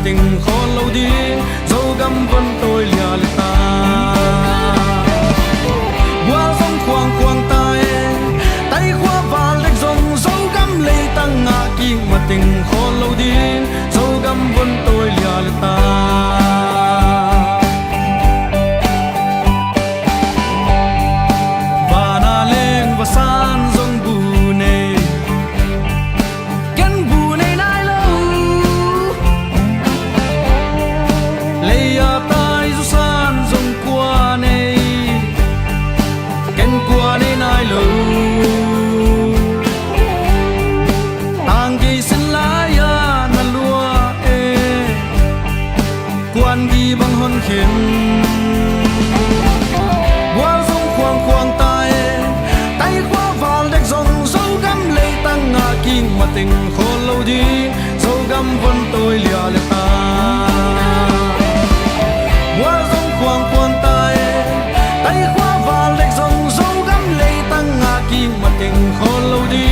tình khó lâu đi dấu găm vẫn tôi lìa lệ ta qua dòng khoang khoang tay khoa và lệch dòng dấu găm lấy tăng ngã kinh mà tình khó lâu đi dấu găm vẫn tôi lìa lệ ta và na lên và san dòng bù này kenbù này nai lâu lấy tai du san dòng qua này ken qua này nai lâu tang gi sin la ya na lua e quan gi bang hon khin wa dòng khoang khoang tay khoa vào đek dòng dấu găm lấy tăng ngã kinh mà tình khó lâu đi dấu găm vẫn tôi lìa lệ ta wa dòng khoang khoang tay khoa vào đek dòng dấu găm lấy tăng ngã kinh mà tình khó lâu đi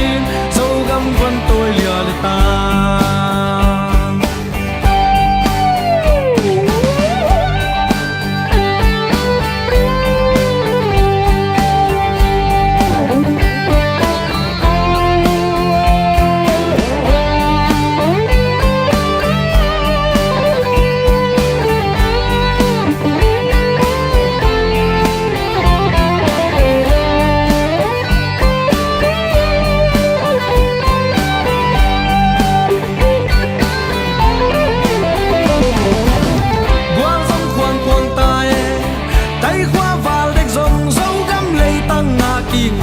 dấu găm vẫn tôi lìa lệ ta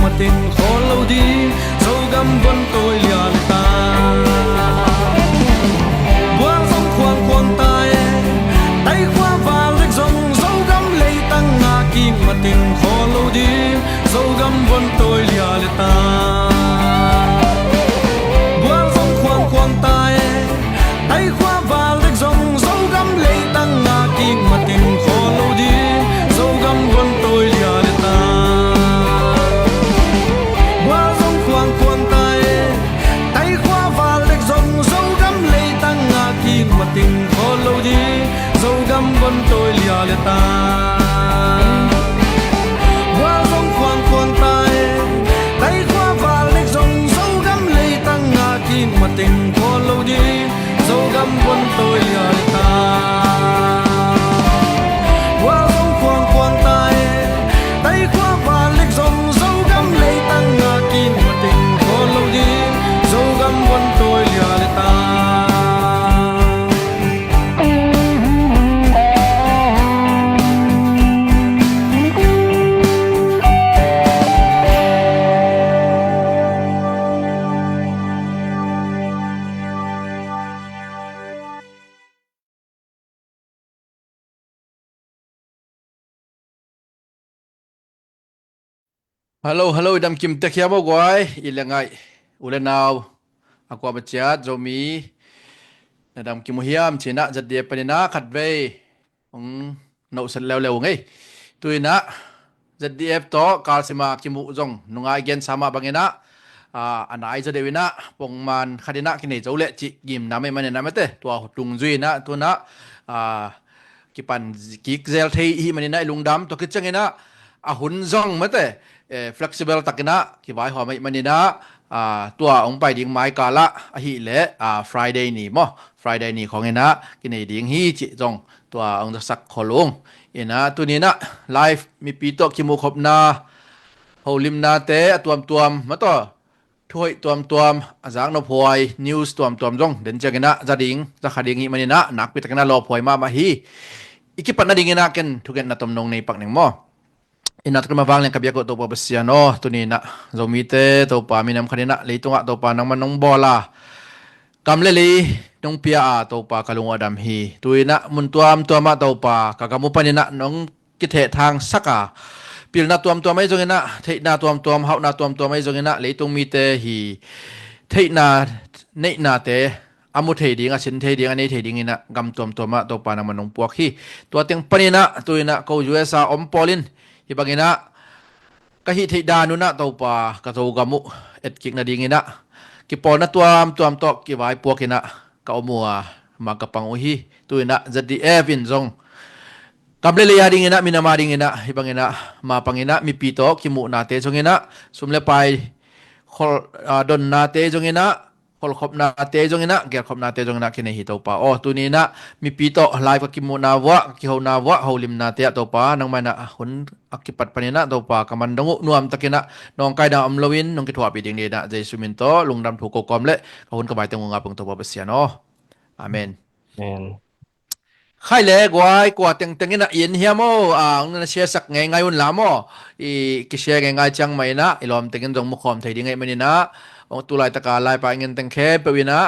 mà tình khó lâu đi dấu găm vẫn tôi lìa lệ ta qua dòng khoang khoang tay khoa và lệch dòng dấu găm lấy tăng ngã kinh mà tình khó lâu đi dấu găm vẫn tôi lìa lệ ta qua dòng khoang khoang tay khoa và lệch dòng dấu găm lấy tăng ngã kinh mà tình khó lâu đi dấu găm vẫn tôi lìa lệ ta mà tình khó lâu đi dấu găm vẫn tôi lìa lệ ta qua dòng khoang khoang tay khoa và lệch dòng dấu găm lấy tăng ngã kinh mà tình khó lâu đi dấu găm vẫn tôi lìa lệ ta qua dòng khoang khoang tay khoa và lệch dòng dấu găm lấy tăng ngã kinh mà tình khó lâu đi dấu găm vẫn tôi lìa lệ ta Hello, dam kim takhya bo gwai ilangai ulenaw akwa bachat zomi dam kim hiam china jadde panina khatve no sal lew ngai tuina jadf to kalsima kimu jong nungai gen sama bangena anai jadewina pongman khadina kini jole chi gim name mane namate to tungjuina tuna kipan kikzel thei hi manina lungdam to kichangena ahun jong mate flexible takina ki bai hwa mai manina tua ong pai ding mai kala a hi le friday ni mo friday ni khongena kini ding hi chi jong tua ong sak kholung ina tunina live mi pi to ki mu khopna holimna te tuam mato thoi tuam azang no phoi news tuam jong den chagena jading za khading hi manina nak pi takina lo phoi ma hi ikipat na dingina ken thugen na tomnong nei pakning mo inat ko mawang yang kabiako to pabasiano tunina zomite to pa minam khanina leitunga to pa nang manong bola kamleli nong pia to pa kalunga dam hi tuina muntuam tuama to pa kagamu panina nong kithe thang saka pilna tuam mai jongena theina tuam hauna tuam mai jongena leitung mite hi theina neina te amu theding a sin theding ani theding ina gam tuam to pa nang manong puak hi to teng panina tuina ko USA ompolin ibangina kahi theida nuna topa katogamu etkik na dingina kipona tuam to ki vai puakina ka omua magapang uhi tuina ZDF in zong Kamlelia dingina minama dingina hibangina mapangina mipito kimu nate jongina sumle pai khol don nate jongina khol khop nate jongina ger khop nate jongina kine hi topa tunina mipito lai ka kimu na wa ki ho na wa holim nate topa nang mana hun akipat panina topa kamandangu nuam takina nong kai da amlowin nong ki thwa pi ding ni na jesu min to lungdam thu ko komle hun ka bai teng nga pung topa besiano amen amen ใครเลยกว่าไกว่าเต็งๆนะเย็นเฮียโมนั่นเชียสักไงไงวันละโมกิเชียไงไงจังไม่นะอีลอมเต็งๆจงมุขอมไทยดีไงมันนี่นะตุลายตะกาลายไปเงินเต็งแค่ไปวินะ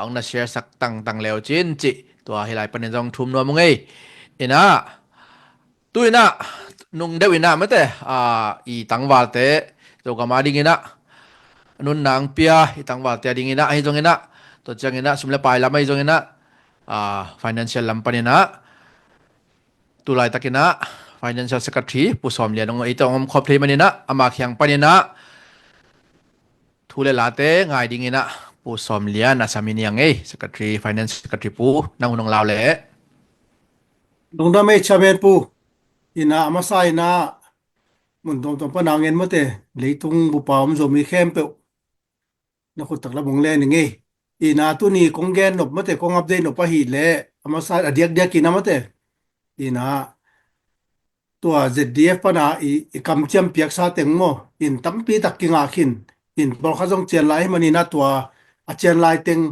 นั่นเชียสักตั้งแล้วจินจิตัวให้ลายปนิจงทุ่มนัวมึงไงนะตุยนะนุ่งเดวินะไม่แต่อีตั้งวาลเตะจงกมาดิ่งนะนุ่นนางเปียอีตั้งวาลเตะดิ่งนะให้จงนะตัวจังนะสมเลปายละไม่จงนะfinancial lampanina tulay takina financial secretary pusom lian ng ito ang khoplay manina amakhyang panina thule late ngai dingina pusom lian na saminiang secretary finance secretary pu nang unong law le dongda me chamen pu ina amasai na mun dong panangen mate leitung bupam zomi khempe na khutak la bong le ni ina tu ni konggen nop mate kong update no pa hi le amasa adiak kinamate ina tua ZDF pana i kamchiam piak sa tengmo in tampi takinga khin in bor khajong chen lai manina tua a chen lai teng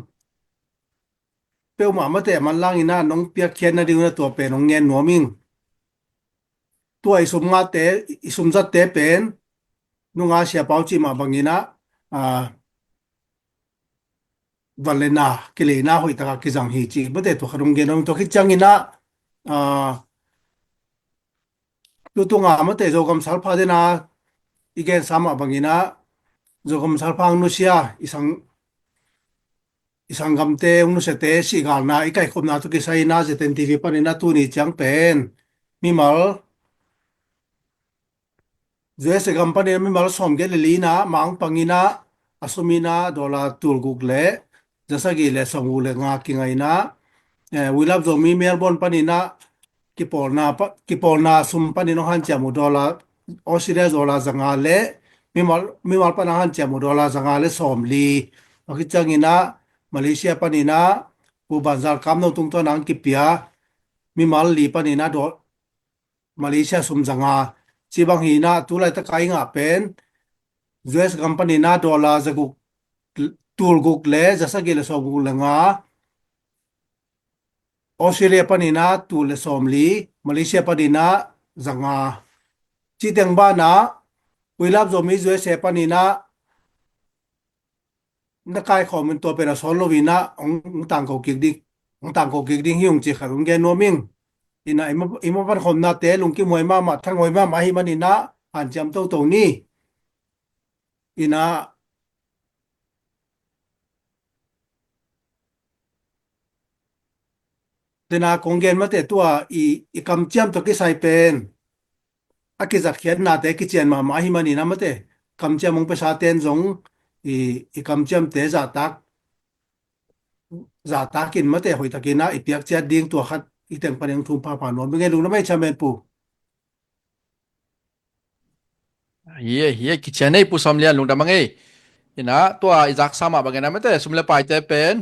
peuma mate manlang ina nong piak khen na ding na tua pe nong ngen noming tua isum nga te isum zat te pen nunga sia pauchi ma bangina valena kilena hoi ta ki jang hi chi bate to kharung ge nom to ki changina tu tunga mate jogam salpha dena igen sama bangina jogam salphang nu sia isang gamte unu sete si galna ikai khomna to ki saina jeten tv panina tu ni chang pen mi mal jese company mi mal som ge lina mang pangina asumina dola tul google jasa gi le samule nga kingaina wilab zo mi melbourne panina kipolna sum panino han chamu dola australia dola zanga le mi mal pana han chamu dola zanga le somli akichangina malaysia panina u bazar kamno tungto nang kipia mi mal li panina do malaysia sum zanga chibang hina tulai ta kai nga pen US company na dola zagu tul guk le jasa gele so guk lenga Australia panina tul somli Malaysia panina zanga chiteng ba na wilab zo mi US panina na kai khomen to pera solo wina ong tang ko kik ding hiung chi kharung ge noming ina imo pan khomna te lungki moima ma thang moima ma hi manina an jam to ni ina dena konggen mate tua i kamchiam to ki sai pen akizat khian na te ki chen ma hi manina mate kamchiam mong pesa ten jong i kamchiam te za takin mate hoi takina i piak chat ding tua khat i teng paneng thum pa no nge lu na mai chamen pu ye kichane pu somlian lungdam mangai ina tua izak sama bagena mate sumle pai te pen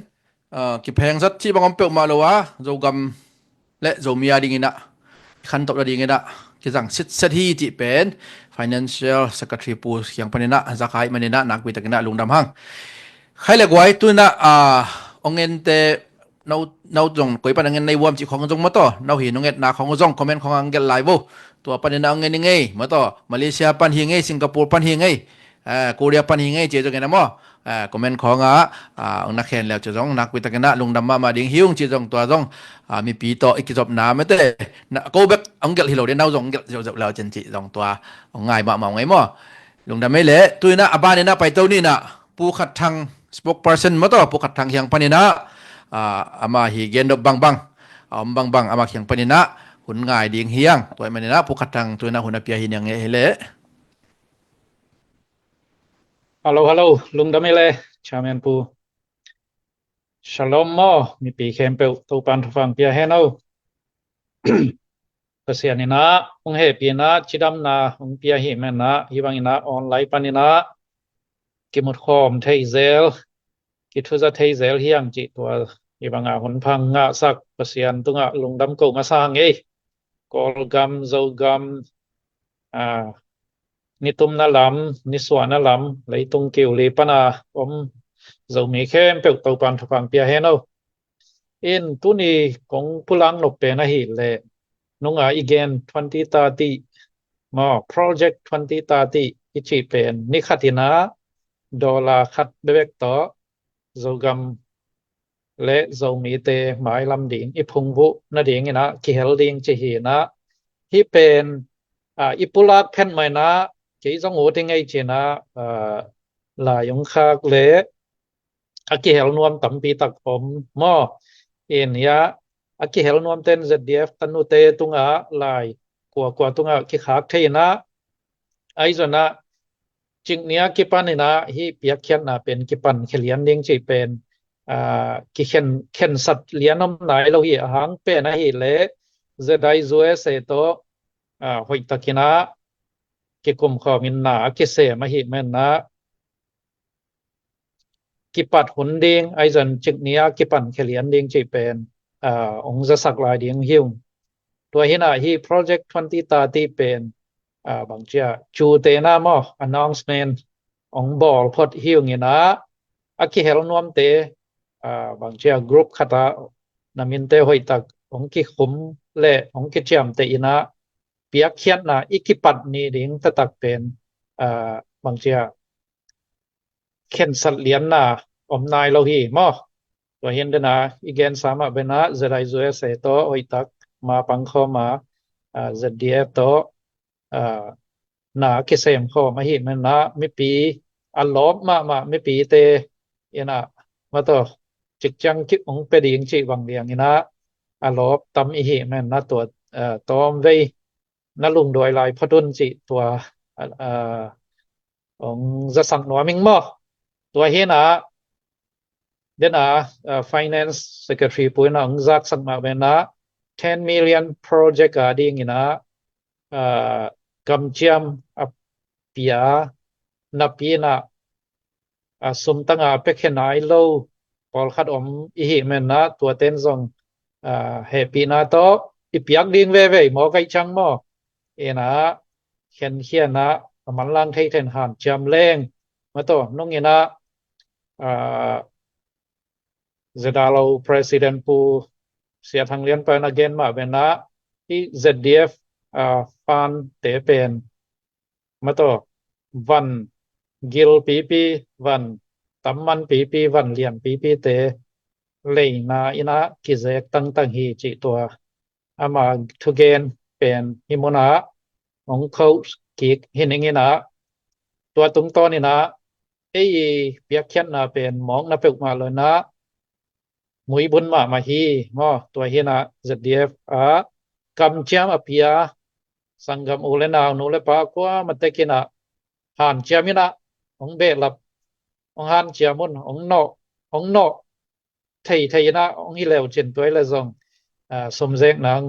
ki pheng zat chi bangom pe ma lowa jogam le zomia dingina khan top la dingina ki jang sit hi ti pen financial secretary pu yang panina zakai manina nak wi takina lungdam hang khaile gwai tuna ongen te nau jong koi panangen nei wam chi khong jong ma to nau hi nonget na khong jong comment khong angel liveตัวปันนางเงินไงมาต่อมาเลเซียปันเฮงไงสิงคโปร์ปันเฮงไงเกาหลีปันเฮงไงเจจงไงนะมั้งคอมเมนต์ของนักแข่งแล้วจะต้องนักวิทยาการลงดำมาดิ้งหิวจีจงตัวต้องมีปีต่ออีกจบน้ำไม่ได้กูแบบอังกฤษฮิโลเดนเอาจงจบแล้วจันจิจงตัวง่ายมากไงมั้งลงดำไม่เละตัวน่ะบ้านนี่น่ะไปตัวนี่น่ะผู้ขัดทาง spokesperson มาต่อผู้ขัดทางเฮียงปันนี่น่ะมาฮีเกนดบังมาเฮียงปันนี่น่ะหุ่นง่ายดิ่งเฮียงตัวมันนี่นะผู้ขัดทางตัวน่ะหุ่นเปียหินยังไงเละฮัลโหลลุงดำเมเลชาแมนปู Shalom mo, mi pi kempel tu pan tu fang pia heno. Kasian ina, ung he pi na chidam na ung pia hi men na hi bang ina online pan ina ki mut khom thei zel ki thu za thei zel hiang chi tua hi bang a hun phang nga sak kasian tu nga lungdam ko ma sang ei kol gam zo gam ni tum na lam ni swa na lam lei tung kiu le pana om zo mi khem pe tu pan tu fang pia heno in tu ni kong pulang nop pe na hi le nunga again 2030 ma project 2030 ichi pen ni khatina dollar khat bek to zogam le zomi te mai lam ding i phungbu na ding ina ki hel ding che hi na hi pen ipulak phen mai na ke jong o te ngai che na la yong khak le aki hel nuam tampi tak om mo in ya aki hel nuam ten zdf tanu te tunga lai kwa tunga ki khak theina aizona jingnia ki panina hi piak khian na pen ki pan khelian ding chi pen ki khen sat lianom nai lo hi hang pe na hi le zedai zoe se to hoi takina ki kum kho min na ki se ma hi men na ki pat hun ding aizon jingnia ki pan khelian ding chi pen ong za sak lai ding hiungตัวหินะฮี project 2030 เป็นบางเจ้าจูเตนะมอ announcement องบอลพอดฮิวงินะอักขิเฮลนวมเตบางเจ้า group คตานามินเตหอยตักองกิขุมและองกิเจียมเตอินะเปียกเขียนนะอิกิปัดนี้ดิงตะตักเป็นบางเจ้าเข็นสัตเลียนนะอมนายเราฮีมอตัวเห็นเดนะอีเกนสามารถเป็นนะจะได้ช่วยเสตหอยตักมาปังข้อมาZDF โตนาคิเซมข้อมาหิมันนะไม่ปีอัลลอบมาไม่ปีเตยนะมาต่อจิกจังคิดองเปดิงจิวังเดียงนะอัลลอบตำอีหิมันนะตัวตอมไว้นะลุงโดยลายพดุนจิตัวองจะสั่งหนัวมิงมอตัวเฮนะเดนะfinance secretary ปุยนะองจักสั่งมาเป็นนะ10 million project ding ina kamchiam apia napina sumtanga pekhenai lo pol khat om I hi men na tua ten zong happy na to ipiak ding ve mo kai chang mo ena khen khian na man lang thei then han cham leng ma to nong ina zedalo president puเสียทางเรียนไปนะเกณฑ์มาเป็นนะที่ ZDFฟันเตเป็นมาต่อวันกิลปีวันตำมันปีวันเรียนปีเตเลยนะอินะกิเจกตั้งฮีจิตัวอามาทุเกณฑ์เป็นฮิมนาของเขากิกเห็นอย่างนี้นะตัวตรงต้นนี่นะเปียกเขียนนะเป็นมองนะเปิกมาเลยนะมุยบุญมาฮีมอตัวเฮนะ ZDF กำเจียมอภิยาสังกมโอเลนาวโนเลปากว่ามันเตกินะหานเจียมินะองเบลับองหานเจียมุนองนอไทยนะองฮิเลวเจนตัวเลซองสมเจกนัง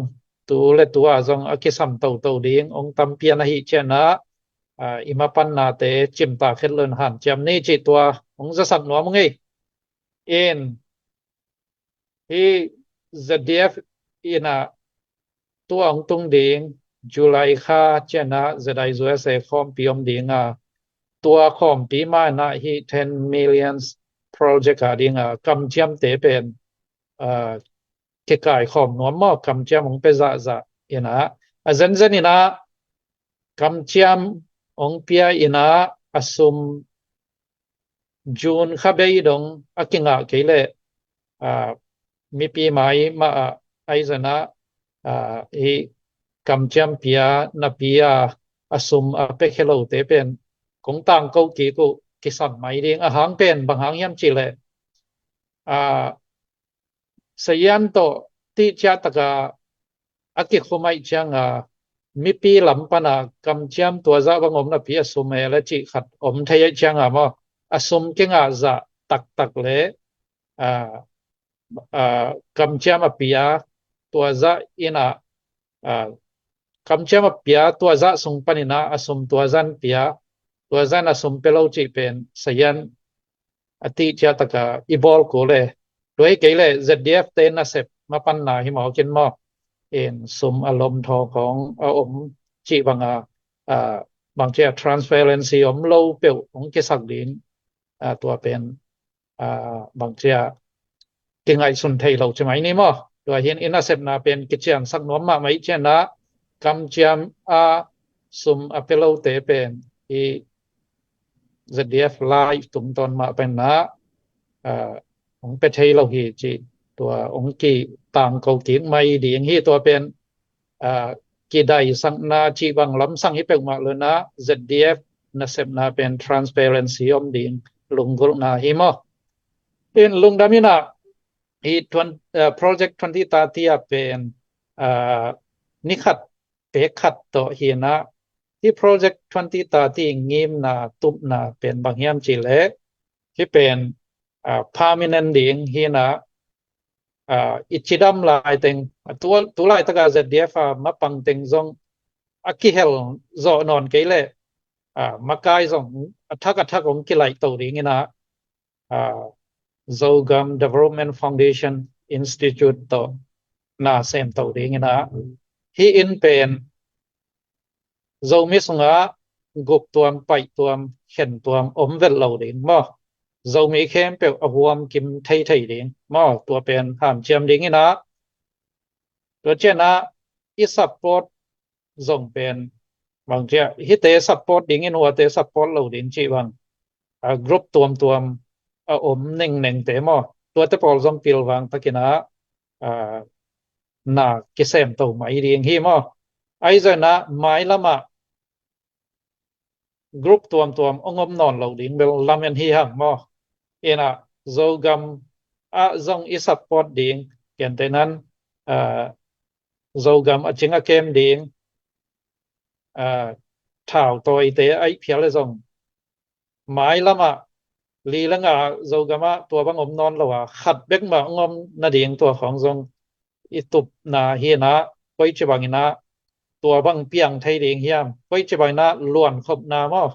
ตูเลตัวซองอกิสัมเตาดิงองตำเปียนะฮิเจนะอิมาปันนาเตจิมตาเขลนหานเจียมนี่จิตัวองจะสักหนัวมึงไงเอ็นที่ ZDF อินะตัวองตุงดิงจุลัยค่าเจนะจะได้ช่วยเสคอมปีอมดิงตัวคอมปีมานะที่10 million project ดิงกำเจียมเตเป็นเกกายคอมนวมมอกำเจียมองเปจะอินะเซนอินะกำเจียมองเปียอินะอสุมจูนขบายดงอกิงะเกเลมีปีใหม่มาไอซ์นะกำเจียมเปียนับปีอสุมเป็กเฮโลเตเป็นของต่างเกากีกิสันไม่ดีหางเป็นบางหางยำจิเลสยันโตที่จะตะกาอากิคุไม่จังมีปีลำปนากำเจียมตัวจะบังอมนับปีอสุมและจิขัดอมเทียจังมออสุมเก่งจะตักเลย kamchama pia tuaza ina kamchama pia tuaza sung panina asum tuazan pia tuazan asum pelo chi pen sayan ati cha taka ibol ko le doi ke le zdf te na sep ma pan na hi mau kin mo en sum alom thoของom chi bangaบางเจ้า transparency อมโลเปียวของเกสักดินตัวเป็นบางเจ้าเก่งไอสุนไทยเราใช่ไหมนี่มั้งตัวเห็นอินนาเซปนาเป็นกิจการสักน้อมมาไหมเช่นนะกำจำสุมอเปโลเตเป็นอี ZDF live ตุ่มตอนมาเป็นนะของประเทศเราฮีจีตัวองค์กีต่างเขากินไม่ดีอย่างนี้ตัวเป็นกี่ได้สังนาจีบางล้ำสังให้เป็นมาเลยนะ ZDF นะเสพนาเป็น transparency อมดีลงกลุ่มนาหิมะเป็นลงดามินาอีproject 2030เป็นนิขัดเปขัดต่อเหียนะที่ project 2030งิมนาตุบนาเป็นบางเฮียมจีเล็กที่เป็นpermanent ดีเหียนะอิจิดัมลายเต็งตัวลายตะกา ZDF มาปังเต็งซงอักกิเฮลโซนอนเกเลมากายซงทักของกิไลตัวนี้นะZogam Development Foundation Institute ต่อนาเซมตัวนี้นะฮีอินเป็นโซมิสงะกุบตัวไปตัวเห็นตัวอมเวลเราดิมั้งเรามีเข้มเปียวอวมกิมไทยดิมั้งตัวเป็นหามเจียมดิงี้นะตัวเช่นนะอีซัพพอร์ตส่งเป็นบางเจ้าฮิตเตซัพพอร์ตดิงี้นัวเตซัพพอร์ตเราดิจีบังกรุ๊ปตัวอมหนึ่งเตมั้งตัวเตปอลส่งพิลวังตะกินะนากิเซมตัวไม่ดิงฮีมั้งไอ้เจ้านะไม่ละมากรุ๊ปตัวองมนอนเราดิงเบลลามันฮีหังมั้งเอ็นะโซกัมซงอิซัพพอร์ตดิงเกี่ยนแต่นั้นโซกัมจิงอาเกมดิงท่าวตัวเตไอเพียเลยซงหมายละมาลีละงาโซกัมตัวบังอมนอนเราขัดเบกมางมนาดิงตัวของซงอิตุบนาเฮียนะไปจะบังนะตัวบังเปียงไทยดิงเฮียมไปจะบังนะล้วนขบนามั้ง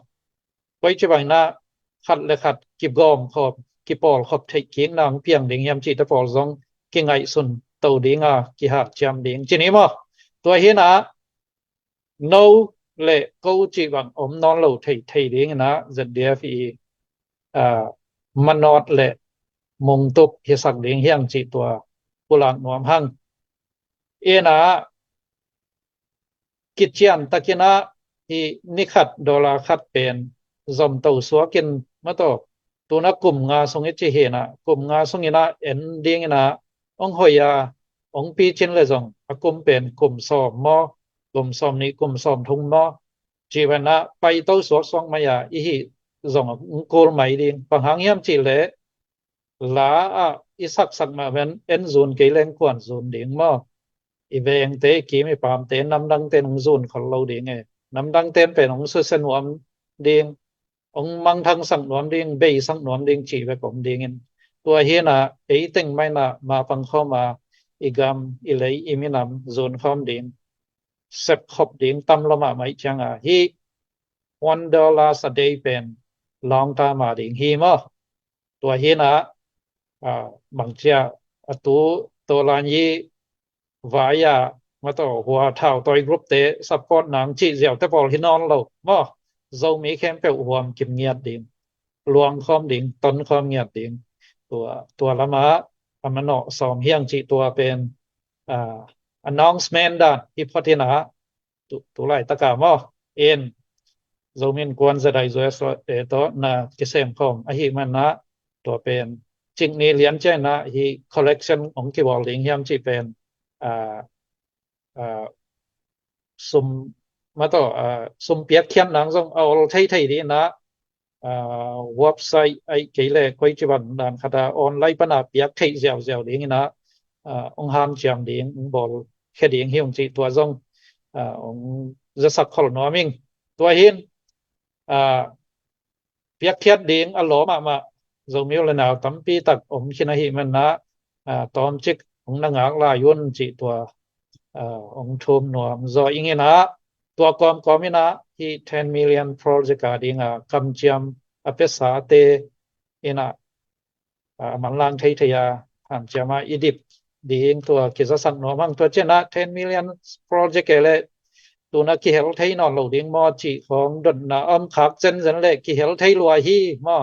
ไปจะบังนะขัดและขัดกิบกอมขอบกิปอลขอบไทยเกียงนางเปียงดิงยามจีตะปอลซงเก่งไอสุนเต่าดิงกิหาดจำดิงจีนี้มั้งตัวเฮียนะโนเลกูจีบังอมนอนเราไทยดิงนะ ZDF มันนอดเลมุงตุบเฮสักดิงเฮียงจีตัวกุหลาบหนวมหังนะกิจยันตะกินะที่นิขัดดอลลาร์ขัดเป็นซอมเต่าสัวกินมาต่อตัวนักกลุ่มงาทรงจิเฮนะกลุ่มงาทรงนะเอ็นดิงนะองหอยองปีจินเลยซงกลุ่มเป็นกลุ่มสอบมอกลุ่มสอบนี้กลุ่มสอบทุ่งมอจีวันนะไปเต้าสัวซองมายาอีหิซงโกลไม่ดิงปังหางเยี่ยมจีเลลาอิสักมาเป็นเอ็นซูนเกเลนกวนซูนดิงมออีเวงเตกีไม่ปามเตนน้ำดังเตนของซูนของเราดิงน้ำดังเตนเป็นของสุสนวมดิงองมังทังสังนวมดิงเบยสังนวมดิงจีไปผมดิงตัวเฮียนะไอติงไม่นะมาฟังเข้ามาอีกามอีเลยอีมินำซูนข้อมดิงเสพขบดิงตั้มละมาไม่จังฮี$1 a day เป็นลองตามาดิงฮีมั้งตัวเฮียนะบางเจ้าตัวลานยีวายมาต่อหัวเท่าตัวกรุ๊ปเตะซัพพอร์ตหนังจีเจียวแต่พอที่นอนเรามั้งเรามีแค่เปล่าหัวกิมเงียดดิงลวงข้อมดิงต้นข้อมเงียดดิงตัวละมามันเนาะสอมเฮียงจีตัวเป็นannouncement ด้านที่พอที่นะตัวไรตะกามั้งเรามีกวนจะได้ด้วยตัวนะกิเซมคอมหิมันนะตัวเป็นจริงนี้เรียนเจ้านะฮี collection ของกีบอลลิงเฮียมจีเป็นซุมมาต่อซุมเปียกเขียนหนังส่งเอาไทยดีนะเว็บไซต์ไอ้เกลก็จะบันดาลคดาออนไลน์ปนาเปียกไทยเจียวดีนะองค์ฮันเจียมดีบอลแค่ดีเฮียมจีตัวส่งองจะสักคนน้อมิงตัวหินเปียกเขียนดีอลอมาเรามีอะไรนะตั้มปีตักชินาหิมันนะ ตอมจิกองนางากลายุนจิตัวองทุมหนวมซออิงนะตัวกอมินะที่10 million project ดิงกำจำอเปสาเตอินะมันลังไทยาหันจะมาอีดิปดิงตัวกิจสักหนวมังตัวเจนะ10 million project เลตัวนักกิเฮลไทยนอนโหลดิงมอจิของดนนะอมคักเจนเลกิเฮลไทยลัวฮีมอ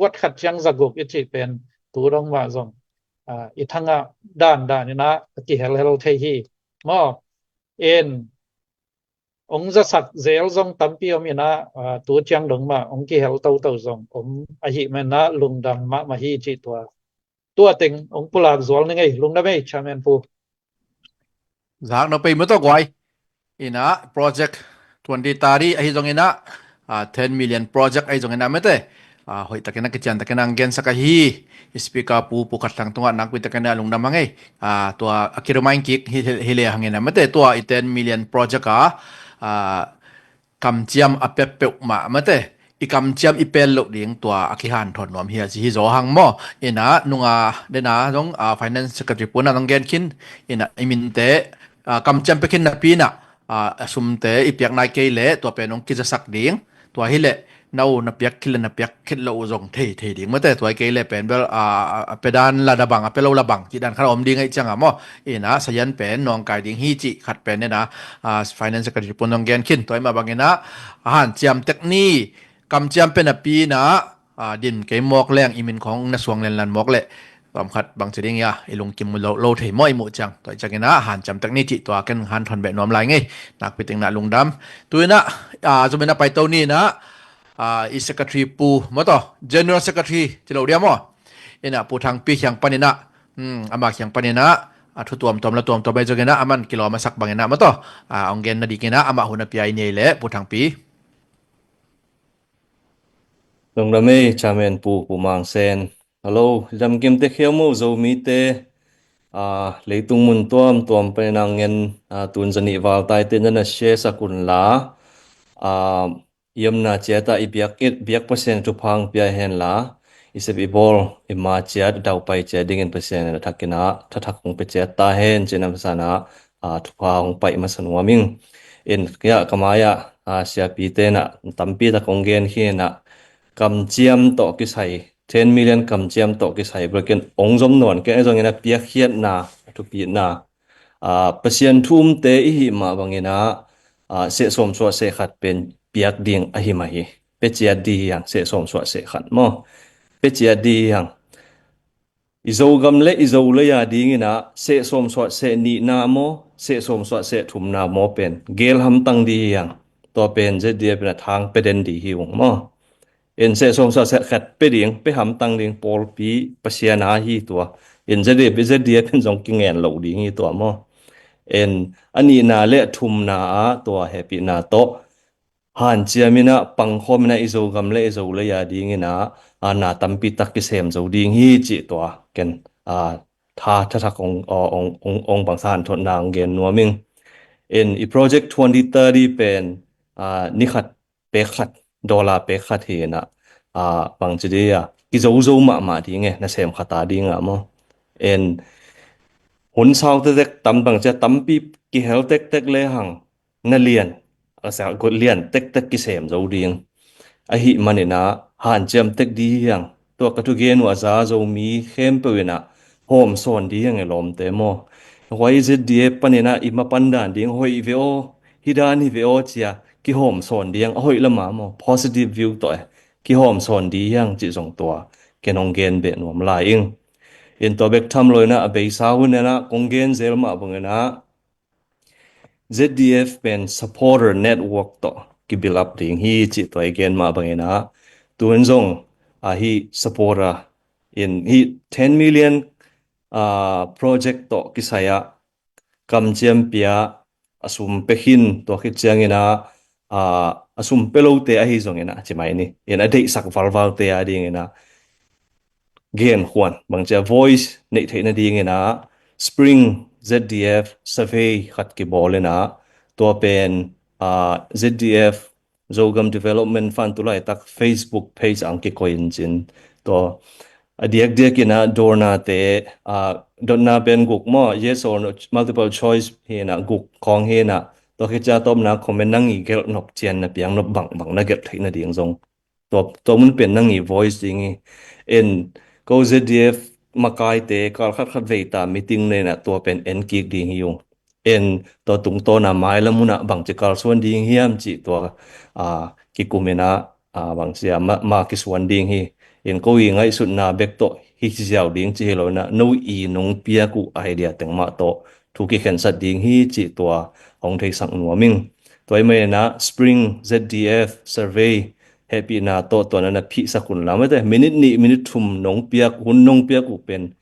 วัดขัดยังสกุกอิจิเป็นตัวรองว่าซงอีทั้งด้านนี่นะกิเฮลไทยฮีมอเอ็นองจะสักเซลซงตัมปีอมีนะตัวจังดงมาองกิเฮลเต้าซงผมอหิแม่นะลุงดำมาฮีจิตัวติงองปุลากซอลนี่ไงลุงได้ไหมชาแมนปูZak no pe mo to gwai ina project 20 tari ahi jong ina 10 million project ai jong ina mete hoi takena kichian takena gen sakahi speaker pu khatlang tunga nak pi takena lungnam hangai tua akirumain kik hile hangena mete tua 10 million project kamchiam apepeu ma mate ikamchiam ipel lo ding tua akihan thon nom hia ji zo hang mo ina nunga dena jong finance secretary puna nong gen kin ina iminte kamchiam pekin na pina asumte ipiak nai ke le tua penong kijasak ding tua hile nau na piak khil lo zong thei ding mate tua ke le pen bel pedan la da bang apelo la bang ki dan kharom ding ai changa mo ina sayan pen nong kai ding hi chi khat pen ne na finance secretary pun nong gen kin toy ma bangena han chiam tekni kam chiam pen api na din ke mok leng imin khong na suang len lan mok le tom khat bang cheding ya ilung kim lo thei moi mu chang toy changena han cham tekni chi to ken han thon be nom lai ngai nak piting na lungdam tuina zumena pai to ni na is secretary pu moto general secretary chilo dia mo ina pu thang pi hyang panina ama hyang panina thu tom la tom to bai jogena aman kilo ma sak bangena moto ongen na dikena ama huna pi ai nei le pu thang pi Long rame chamen pu mang sen hello jam kim te kheu mo zo mi te leitung mun tom pe nangen tun jani wal tai te na she sakun la yamna cheta ibiak percent tu phang pia hen la isep ibol ima chat dau pai che ding en percent thakina thakong pe che ta hen chenam sana tu phang pai ma sanwa ming en kya kamaya sia pi te na tampi ta kongen hi na kam chiam to ki sai 10 million kam chiam to ki sai broken ongjom non ke jong ina pia khiat na tu pi na pasien thum te hi ma bangena se som so se khat pen piak ding a hi ma hi pe chia di yang se som so se khat mo pe chia di yang izo gam le izo le ya ding ina se som so se ni na mo se som so se thum na mo pen gel ham tang di yang to pen je dia pen thang pe den di hi wong mo en se som so se khat pe ding pe ham tang ding pol pi pasia na hi to en je de be je dia pen jong king en lo ding hi to mo en ani na le thum na to happy na to han chiamina pangkhomina izo gam le izo le ya ding ina na tampi tak ki sem zo ding hi chi to ken tha ong bangsan thon nang gen nuaming in I project 2030 pen ni khat pe khat dollar pe khat he na bang chidia ki zo ma ding e na sem khata ding mo en hun saw te tam bang cha tampi ki hel tek le hang na lian asa go lian tek ki sem zo ding a hi manina han jam tek di yang to ka tu gen wa za zo mi khem pe na hom son di yang elom te mo why is it die panina ima pandan ding hoi veo hidan hi veo chia ki hom son ding hoi lama mo positive view to ki hom son di yang chi jong to kenong gen be nom la ing in to bek tham loina a be sa hun na kongen zel ma bangena ZDF pen supporter network to ki build up ding hi chi to again ma bangena tuan zong hi supporter in hi 10 million project to ki saya kam champia asum pehin to ki changina asum pelote a hi zong ina chimai ni in a dei sak valval te a ding ina gen huan bangcha voice nei theina ding ina spring ZDF survey khat ki bolena to pen ZDF Zogam Development Fund tulai tak Facebook page ang ki coin chin to Adiak ina dorna te donna pen guk mo yes or no multiple choice he na guk khong he na to khicha tom na comment nang i gel nok chen na piang no bang na get thaina ding zong to mun pen nang i voice ding in ko ZDF makai te kal khat veita meeting ne na to pen en ki ding yung en to tung to na mai la muna bang che kal suan ding hiam chi to ki kumena bang sia ma ki suan ding hi in ko wi ngai sut na bek to hi jiao ding chi lo na no i nong pia ku idea teng ma to thu ki khen sat ding hi chi to hong thei sang nuaming toy me na spring ZDF survey happy na to na phi sakun la ma te minute thum nong pia hun nong pia ku pen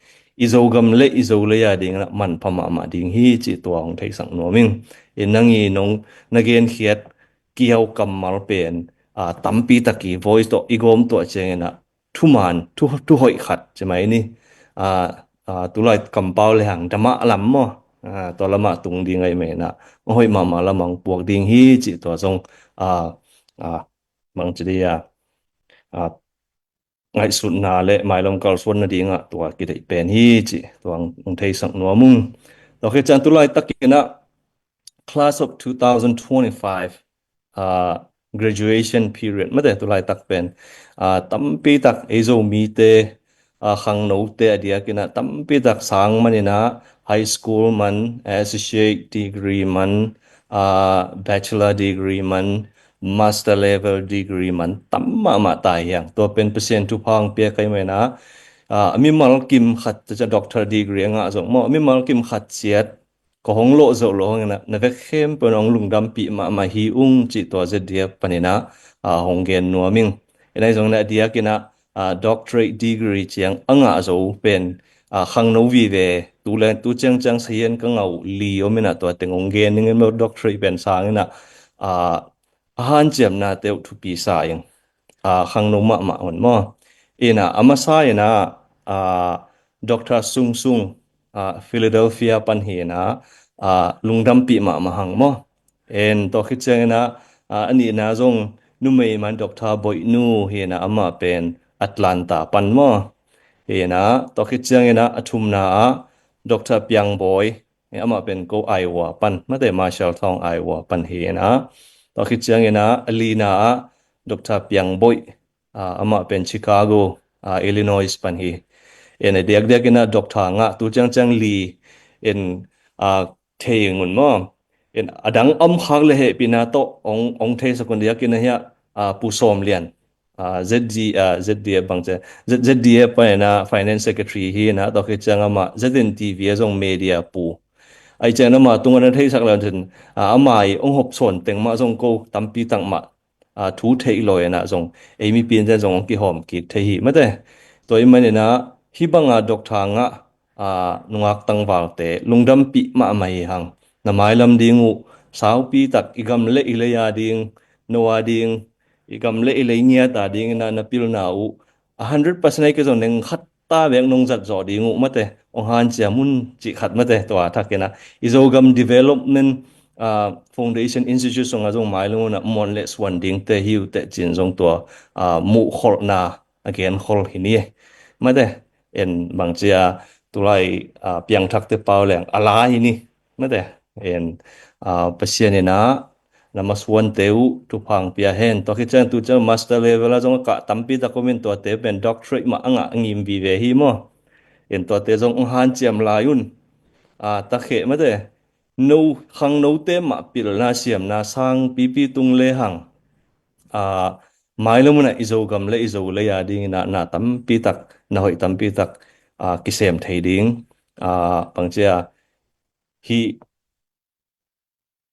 izogam le izole ya ding na man phama ma ding hi chi to hong thei sang nuaming in nangi nong nagen khiat kiau kamal pen tampi taki voice to igom to chengena thuman thu hoi khat chemai ni tulai kampau le hang dama lam mo to lama tung ding ai me na hoi mama lamang puak ding hi chi to song mang chria ngai sun na le mai long kal suan na dinga to ki dei pen hi chi to ang thei sang no mung to khe chan tulai takina class of 2025 graduation period mate tulai tak pen tampi tak ezo mi te khang no te adia kina tampi tak sang manina high school man associate degree man bachelor degree man master level degree man tamma ma tai yang to pen percent tu phang pe kai me na mi mal kim khat cha doctor degree nga zong mo mi mal kim khat chiat ko hong lo zo lo na na ve khem penong lungdam pi ma hi chi to ze dia panina hong gen nuaming enai zong na dia kina doctorate degree chiang anga zo pen khang no vi ve tu len tu chang sien ka ngau li omina to tengong gen ning mo doctorate pen sang na han chem na te thu pi sa yang khang no ma on mo ina amasa ina Dr. Sung Philadelphia pan hi na lungdam pi ma hang mo en to khicheng na ani na zong numei man Dr. Boynu hi na ama pen Atlanta pan mo hi na to khicheng na athum na Dr. Piang Boy ama pen ko Iowa pan mate Marshall Thong Iowa pan hi na to khicheng na Alina Dr. Piang Boy ama pen Chicago Illinois pan hi en diak ina doctor nga tu chang li en theingun mo en adang khak le he pina to ong the sakon diak ina ya pu som lian ZD bangche ZD pa na finance secretary hi na to ke chang ama ZN TV azong media pu ai chang na ma tung an thei sak lan thin amai ong hop son teng ma zong ko tampi tang ma thu thei loi na zong emi pin jan zong ki hom ki thei hi mate toy mane na hibanga doctor nga nungak tangwal te lungdam pi ma mai hang na mailam dingu sau pi tak igam le ileya ding nowa ding igam le ilenya ta ding na pil na u 100% ke zon neng khat ta bek nong zat zo dingu mate ong han chia mun chi khat mate to thakena izogam development foundation institute song azong mailung na monle swan ding te hiu te chin zong to mu khol na again khol hini mate en bangchia tulai piang thak te pauleng ala ini mate en pasien na namaswan teu tu phang pia hen to khichen tu cha master level a jong ka tampi ta comment to te pen doctorate ma anga ngim bi ve hi mo en to te jong han chiam la yun ta khe mate no khang no te ma pil na siam na sang pi tung le hang mailomuna izogam le izole ya ding na tampi tak na hoi tampi tak kisem thei ding pangchia hi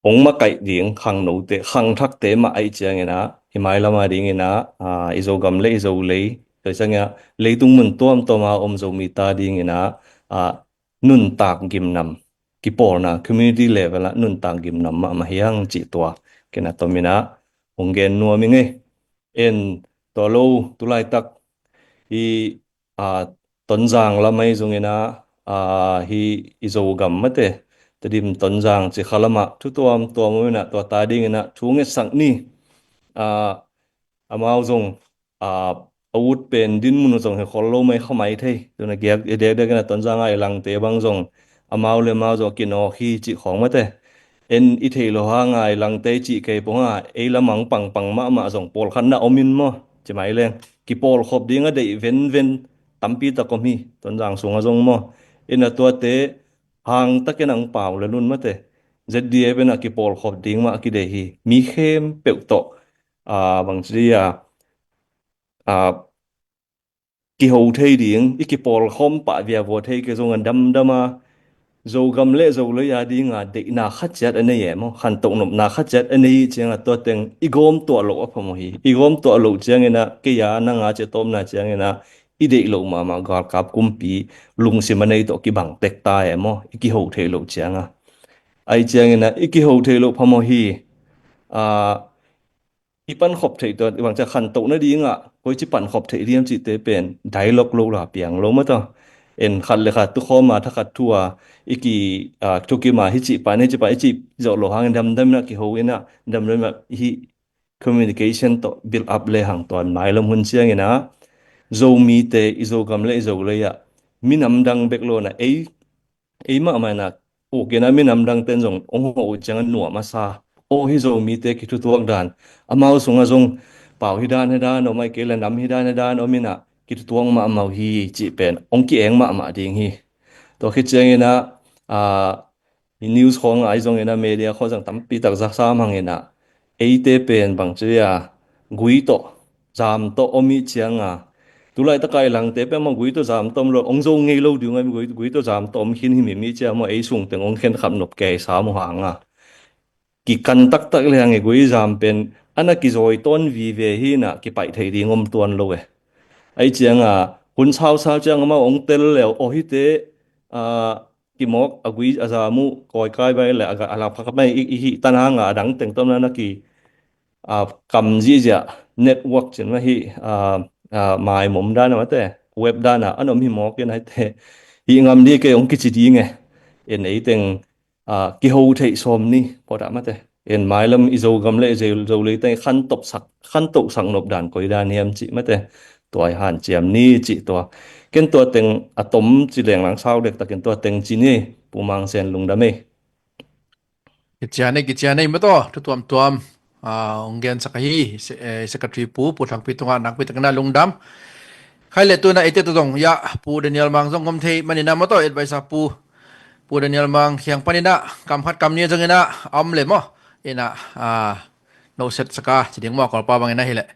ong ma kai ding khang no te khang thak te ma ai chang ina hi mailama ding ina izogam le izole to changa leitung mun tom ma om zo mi ta ding ina nun tak gim nam ki por na community level nun tak gim nam ma hiang chi to kena tomina onggen nuami nge en tolo tulai tak hi tonjang lamai zungena hi izogam mate tadim tonjang chi khalama thu tom na to ta ding na thunge sang ni amao zong อาวุธเป็นดินมุนส่งให้คนโลไม่เข้าไม่เทตัวนักเกียเด็กๆนะตอนจางไอ้ลังเตบางส่งอามาวเลมาจอกินออกขี้จิของมาเตเอ็นอีเทโลหางไอ้ลังเตจิเกยปงอ่ะไอ้ละมังปังมาส่งปอลคันนะอมินมั้จะไม่เล่นกี่ปอลขบดีงะเดเว้นตัมปีตะก็มีตอนจางส่งอ่ะส่งมั้เอ็นตัวเตหางตะเกนังเปล่าเลยลุ่นมาเตZDFเป็นอ่ะกี่ปอลขบดีมากี่เดฮีมีเข้มเปิลโตบางทีกี่หูเทยดิ่งอีกี่ปอลคอมปะเวียวัวเทยก็ทรงอันดำมาโจกำเละโจเลยยาดิ่งอ่ะเด็กนาขัดจัดอันนี้มั้งขันตกนบนาขัดจัดอันนี้เจียงอ่ะตัวเต็งอีกอมตัวโลกพะมหีอีกอมตัวโลกเจียงนะเกียร์นั่งอาจจะต้มนะเจียงนะอีเด็กโลกมากอดกับกุมปีลุงสิมันในตัวกี่บังเต็กตายมั้งอีกี่หูเทยโลกเจียงอ่ะไอเจียงนะอีกี่หูเทยโลกพะมหีอีปันขบเทตัวหวังจะขันโตนะดีงะก็จิปันขบเทเรียมจิเตเป็นไดล็อกโลลาเปียงโลมาต่อเอ็นขัดเลยค่ะตุกข้อมาถ้าขัดทัวอีกีทุกิมาฮิจิปันฮิจิปันฮิจิจอโลหางดำนะกิโหวินะดำเลยมาฮิ communication ต่อ build up เลยหางตอนหมายลมหุ่นเชียงนะโจมีเตอิโจกำเลยโจเลยอะมีนำดังเบกโลนะเอ้มานะโอเคนะมีนำดังเต้นจงองค์โอจังหนัวมาซาโอฮิโจมีเตคิทุตัวดันอามาสงอาจงเป่าฮิดานโอไม่เกลนำฮิดานโอมินะคิดตัวมาฮีจิเป็นองค์กีเองมาดิ่งฮีตัวคิดเจงนะนิวส์ของไอจงนะเมเดียเขาจังตั้มปีตักซักซ้ำหังนะเอเตเป็นบางเจียกุยโตจามโตอมิเจียงตุลาตะไคร้หลังเตเป็นมังกุยโตจามโตมโลองจงเงยโลดูไงกุยโตจามโตมหินหิมีเจียมาไอซุงแต่องเข็นขับนบแก่สามหังกิกันตักเลยไงกุยจามเป็นอันนั้นกิจอยต้นวีเวฮีนะกิไปไทยดีงมตัวนโลไอเจียงคุณชาวเจียงมาองเตลแล้วโอฮิเตกิมอกอกุยอาจามุคอยกายไปแหละอะไรพักไปอีตันหางดังแต่งต้นนั้นกีกำจีจะเน็ตเวิร์กจนว่าฮีหมายมุมด้านนั้นแต่เว็บด้านอันนั้นมีหมอกยังไงแต่ฮีงามดีก็องกิจดีไงเอ็นไอแต่งกิโฮเทสอมนี่พอได้มาแต่เอ็นหมายลำอิโจกำเลยอิโจเลยแต่ขั้นตกสังนบด่านคอยด้านเนียมจิมาแต่ตัวหันเจียมนี่จิตัวเกินตัวเต็งอะตอมจิแรงหลังเศร้าเด็กแต่เกินตัวเต็งจีนี่ปูมังเซนลุงดำเมกิจานในมาต่อทุกตัวองเกนสักฮีสกัดรีปูทางพิจารณานักพิจารณาลงดำใครเลตัวน่ะไอเตตัวตรงยะปูเดนิเอลมังส่งคำเทมันนี่นะมาต่อเอ็ดใบซาปูเดนิเอลมังเขียงปานินะกำพัดกำเนียจังนะอมเลยมั้งเอ็นะโนเซตสกาจะเดียงมอกอปาบางนะเฮละ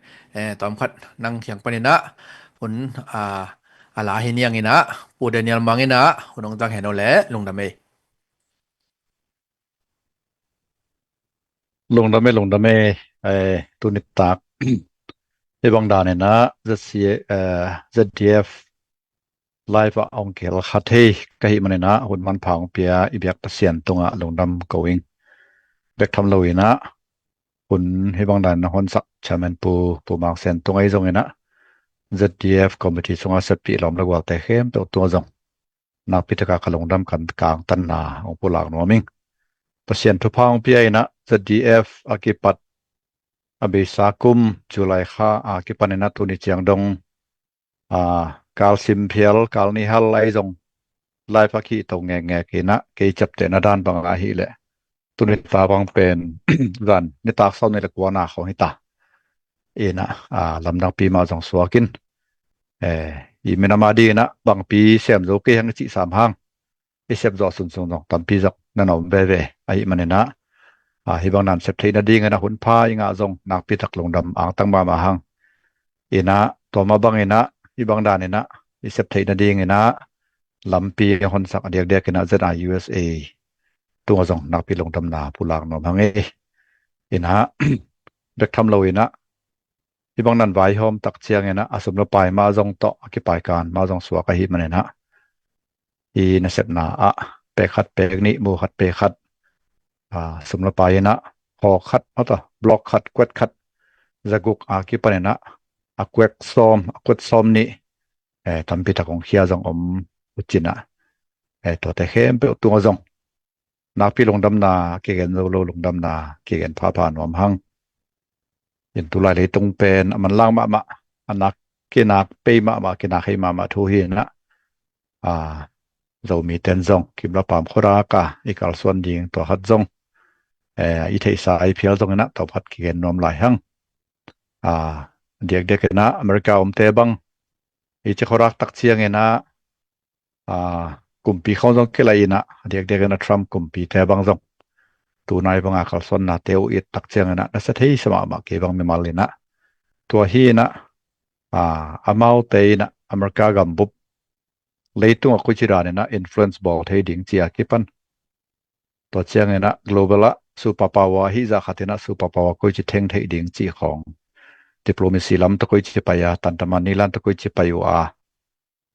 ตอมคัดนั่งเขียงปานินะผลอาลาเฮเนียงนะปูเดนิเอลมังนะหุ่นองจังเห็นเอาแหละลงดำเมลงดำเมตุนิตากไอ้บางดาเนี่ยนะZDF ไลฟ์องเกลขัดเฮกะหิมันนะหุ่นมันผางเปียอีเบียกเสียนตรงลงดำ going เบกทำเลยนะหุ่นให้บางดานหุ่นสักชามันปูมางเสียนตรงไอ้ตรงนะ ZDF คอมมิตี้สงอาเสปีลอมระกว่าแต่เข้มตัวจงนักพิจารณาลงดำกันกลางตันนาของผู้หลักนัวมิงเปอร์เซ็นต์ทุพางเปียนะZDF อากิปัตอเบสากุมจุไลค่าอากิปันนัตุนิเจียงดงกาลซิมเพียลกาลนิฮัลไลจงไลฟ์ขี้ตรงแงกินะเกยจับเตนด้านบางอาหิเลยตุนิตาบางเป็น รันนิตาเศร้าในตะกวนาของหิตานะลำดังปีมาจงสวกินอีเมนามาดีนะบางปีเสียมโจเกยังจิสามห้างเสียมจอสุนจงตามปีจักนั่นเอาเบไอมันนะฮิบางนั้นเสพเทนดีงนะหุ่นพายังจงนักพิทักษ์ลงดำอ่างตั้งมาหังนะตัวมาบางนะฮิบางดานนะเสพเทนดีงนะลำปีคนสักเดียกนะZIUSA ตัวจงนักพิลงดำนาผู้หลักนอมหังนะเด็กทำเลยนะฮิบางนั้นไว้หอมตักเชียงนะสมรปายมาจงต่อกิปายการมาจงสวกหิมันนะนะเสพนาเปขัดเปกนี้มูขัดเปขัดสมรปายนะพอขัดต่อบล็อกขัดกวดขัดจะกุกกิปนะกวดซ้อมนี่ทำพิธีของเขียจงอุจินะตัวแต่เข้มเปตัวจงนักพิลงดำนาเกี่ยนโลลงดำนาเกี่ยนพาผ่านหอมหังเห็นตุลาเลยตรงเป็นมันล่างมาอันนักเก กินักไปมากินักให้มาทูฮีนะเรามีเต็นซงคิมละปามโครากาอีกอัลส่วนยิงตัวหัดซงอีเทสาไอพีเอลซงนะตัวพัดเกียนนอมหลายหังเด็กนะอเมริกาเตบังอีจะโครักตักเชียงนะกลุ่มปีเขาซงเกลัยนะเด็กนะทรัมป์กลุ่มปีเตบังซงตัวนายบังอาคัลส่วนนะเตวอีตักเชียงนะนั่นเที่สมาเก็บังไม่มาเลยนะตัวฮีนะอามาเตยนะอเมริกากัมบุบเลยตัวกุจิรานะอินฟลูเอนซ์บอลให้ดิ่งเจียกิปันตัวเชียงนะ global ซูเปอร์พาวเวอร์ฮิจะขัดนะซูเปอร์พาวเวอร์กุจิเทงให้ดิ่งจีของดิปโลมาซีลำตะกุจิไปตันตมันนิลันตะกุจิไป